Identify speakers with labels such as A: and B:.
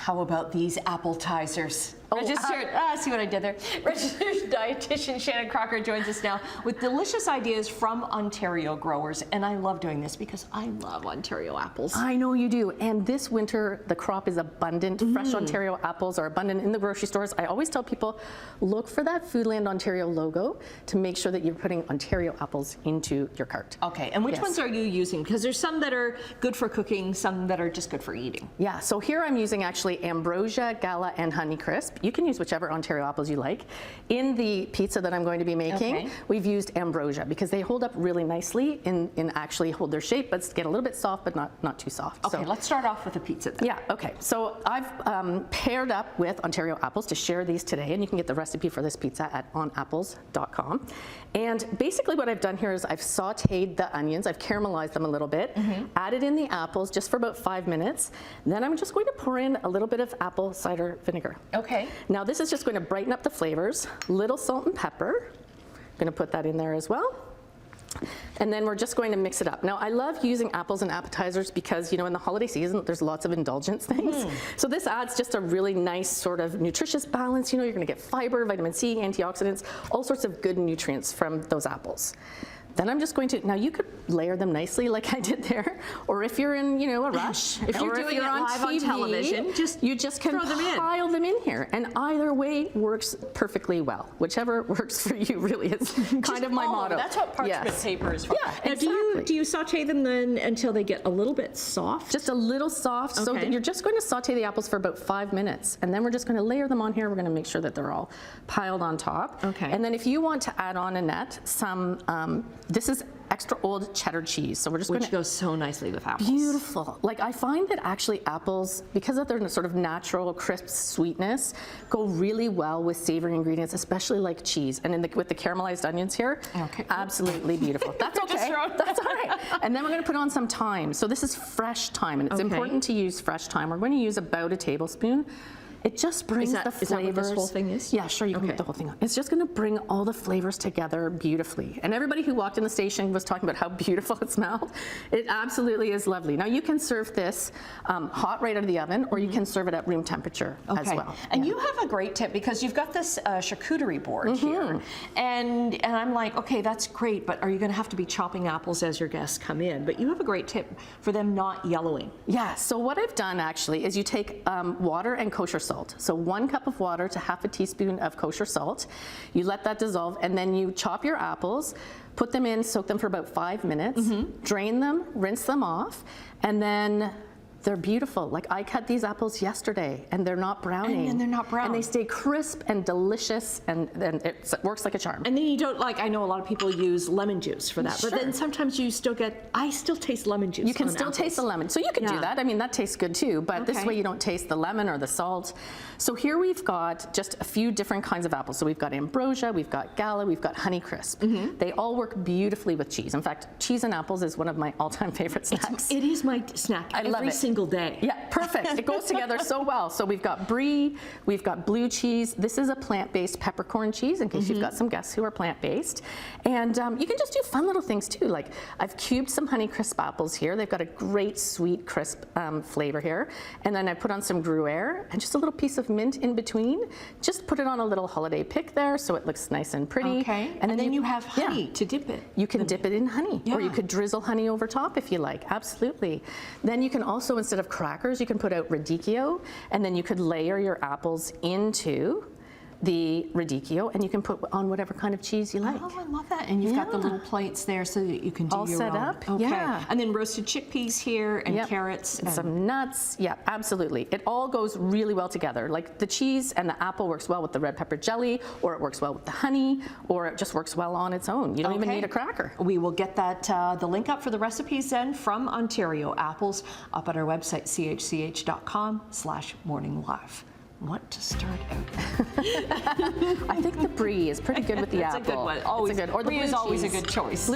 A: How about these apple-tizers? Registered, see what I did there? Registered dietitian Shannon Crocker joins us now with delicious ideas from Ontario growers. And I love doing this because I love Ontario apples.
B: I know you do. And this winter, the crop is abundant. Fresh Ontario apples are abundant in the grocery stores. I always tell people, look for that Foodland Ontario logo to make sure that you're putting Ontario apples into your cart.
A: Okay, and which ones are you using? Because there's some that are good for cooking, some that are just good for eating.
B: Yeah, so here I'm using actually Ambrosia, Gala, and Honeycrisp. You can use whichever Ontario apples you like. In the pizza that I'm going to be making, we've used Ambrosia because they hold up really nicely in actually hold their shape, but get a little bit soft, but not too soft.
A: Okay, so let's start off with the pizza then.
B: Yeah, okay. So I've paired up with Ontario apples to share these today, and you can get the recipe for this pizza at onapples.com. And basically what I've done here is I've sauteed the onions, I've caramelized them a little bit, added in the apples just for about 5 minutes. Then I'm just going to pour in a little bit of apple cider vinegar.
A: Okay.
B: Now this is just going to brighten up the flavors. Little salt and pepper. I'm going to put that in there as well. And then we're just going to mix it up. Now I love using apples and appetizers because, you know, in the holiday season there's lots of indulgence things. So this adds just a really nice sort of nutritious balance. You know, you're going to get fiber, vitamin C, antioxidants, all sorts of good nutrients from those apples. Then I'm just going to, now you could layer them nicely like I did there, or if you're in, you know, a rush,
A: if you're doing it live on television,
B: you just can pile them in here. And either way works perfectly well. Whichever works for you really is kind of my motto.
A: That's what parchment paper is for.
B: Yeah,
A: and
B: exactly.
A: do you saute them then until they get a little bit soft?
B: Just a little soft, so that you're just going to saute the apples for about 5 minutes. And then we're just going to layer them on here. We're going to make sure that they're all piled on top.
A: Okay.
B: And then if you want to add on, Annette, some, this is extra old cheddar cheese. So we're just going to...
A: Which goes so nicely with apples.
B: Beautiful. Like I find that actually apples, because of their sort of natural crisp sweetness, go really well with savory ingredients, especially like cheese. And with the caramelized onions here, absolutely beautiful. That's okay. That's all right. And then we're going to put on some thyme. So this is fresh thyme, and it's important to use fresh thyme. We're going to use about a tablespoon. It just brings the flavors.
A: Is that what this whole thing is?
B: Yeah, sure, you can put the whole thing on. It's just going to bring all the flavors together beautifully. And everybody who walked in the station was talking about how beautiful it smelled. It absolutely is lovely. Now you can serve this hot right out of the oven, or you can serve it at room temperature as well.
A: And you have a great tip because you've got this charcuterie board here. And I'm like, okay, that's great, but are you going to have to be chopping apples as your guests come in? But you have a great tip for them not yellowing.
B: Yeah, so what I've done actually is you take water and kosher salt. So 1 cup of water to half a teaspoon of kosher salt. You let that dissolve, and then you chop your apples, put them in, soak them for about 5 minutes, drain them, rinse them off, and then they're beautiful. Like I cut these apples yesterday and they're not browning.
A: And they're not brown.
B: And they stay crisp and delicious, and it works like a charm.
A: And then you don't, like, I know a lot of people use lemon juice for that, but then sometimes you still get, I still taste lemon juice.
B: You can still taste the lemon. So you can do that. I mean, that tastes good too, but this way you don't taste the lemon or the salt. So here we've got just a few different kinds of apples. So we've got Ambrosia, we've got Gala, we've got Honeycrisp. They all work beautifully with cheese. In fact, cheese and apples is one of my all-time favorite snacks.
A: It is my snack every single day.
B: Yeah, perfect. It goes together so well. So we've got brie, we've got blue cheese. This is a plant-based peppercorn cheese in case you've got some guests who are plant-based. And you can just do fun little things too. Like I've cubed some Honeycrisp apples here. They've got a great sweet crisp flavor here. And then I put on some Gruyere and just a little piece of mint in between. Just put it on a little holiday pick there so it looks nice and pretty.
A: Okay. And then you have honey to dip it.
B: You can dip it in honey, or you could drizzle honey over top if you like. Absolutely. Then you can also, instead of crackers, you can put out radicchio, and then you could layer your apples into the radicchio, and you can put on whatever kind of cheese you like.
A: Oh, I love that. And you've got the little plates there so that you can do
B: all
A: your
B: set
A: own.
B: up.
A: Okay. And then roasted chickpeas here, and carrots.
B: And some nuts. Yeah, absolutely. It all goes really well together. Like the cheese and the apple works well with the red pepper jelly, or it works well with the honey, or it just works well on its own. You don't even need a cracker.
A: We will get that the link up for the recipes then from Ontario apples up at our website, chch.com/morninglive. What to start out with?
B: I think the brie is pretty good with the apple.
A: That's a good one. Always,
B: it's a good, or the
A: brie is always a good choice.